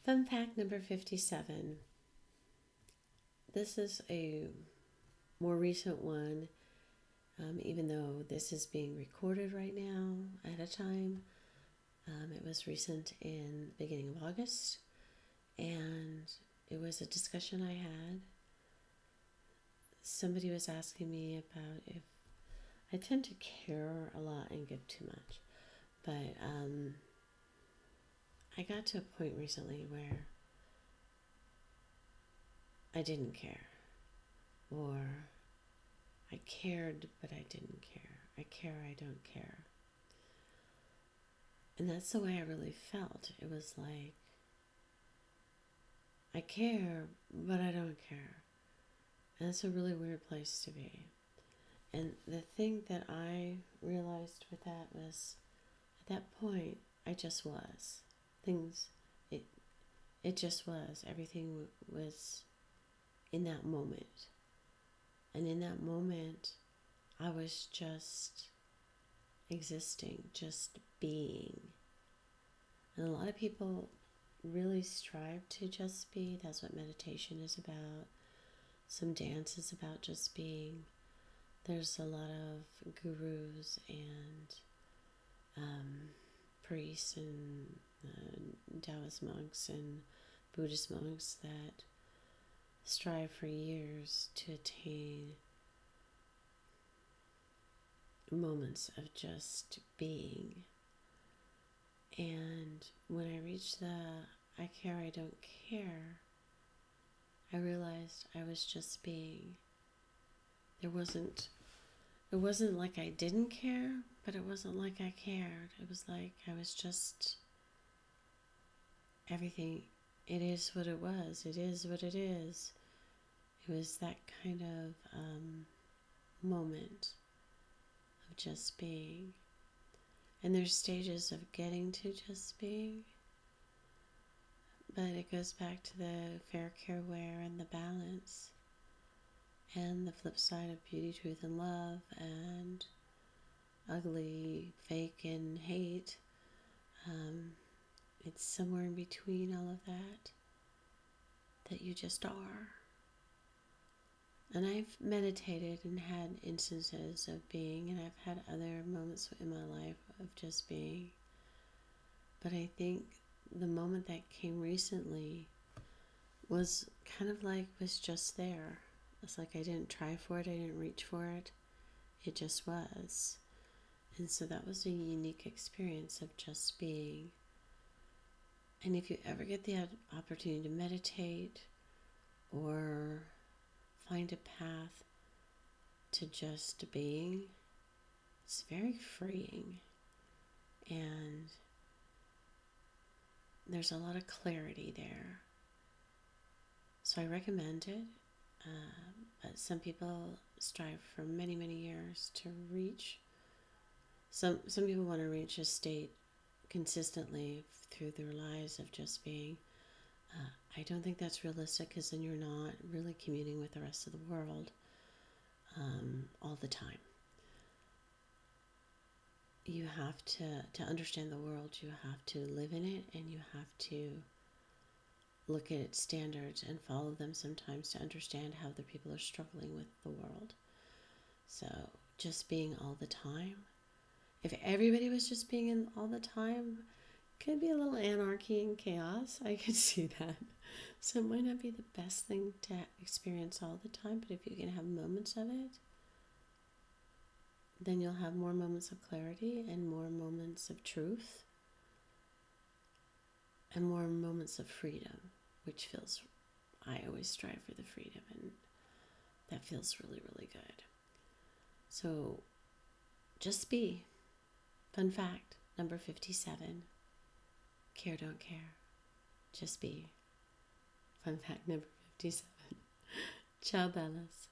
Fun fact number 57. This is a more recent one, even though this is being recorded right now at a time. It was recent in the beginning of August, and it was a discussion I had. Somebody was asking me about if I tend to care a lot and give too much, but I got to a point recently where I didn't care, or I cared but I didn't care. I care, I don't care. And that's the way I really felt. It was like, I care, but I don't care. And that's a really weird place to be. And the thing that I realized with that was, at that point, I just was. It just was. Everything was in that moment. And in that moment, I was just existing, just being. And a lot of people really strive to just be. That's what meditation is about. Some dance is about just being. There's a lot of gurus and priests and Taoist monks and Buddhist monks that strive for years to attain moments of just being. And when I reached the I care, I don't care, I realized I was just being. It wasn't like I didn't care, but it wasn't like I cared. It was like I was just everything. It is what it was. It is what it is. It was that kind of moment of just being. And there's stages of getting to just being. But it goes back to the fair, care, wear, and the balance. And the flip side of beauty, truth, and love, and ugly, fake, and hate. It's somewhere in between all of that you just are. And I've meditated and had instances of being, and I've had other moments in my life of just being. But I think the moment that came recently was kind of like was just there. It's like I didn't try for it, I didn't reach for it. It just was. And so that was a unique experience of just being. And if you ever get the opportunity to meditate or find a path to just being, it's very freeing. And there's a lot of clarity there. So I recommend it. But some people strive for many, many years to reach. Some people want to reach a state consistently through their lives of just being. I don't think that's realistic, because then you're not really communing with the rest of the world all the time. You have to understand the world, you have to live in it, and you have to look at its standards and follow them sometimes to understand how other people are struggling with the world. So just being all the time. If everybody was just being in all the time, it could be a little anarchy and chaos. I could see that. So it might not be the best thing to experience all the time, but if you can have moments of it, then you'll have more moments of clarity and more moments of truth and more moments of freedom, which feels, I always strive for the freedom, and that feels really, really good. So just be. Fun fact number 57. Care, don't care. Just be. Fun fact number 57. Ciao, Bellas.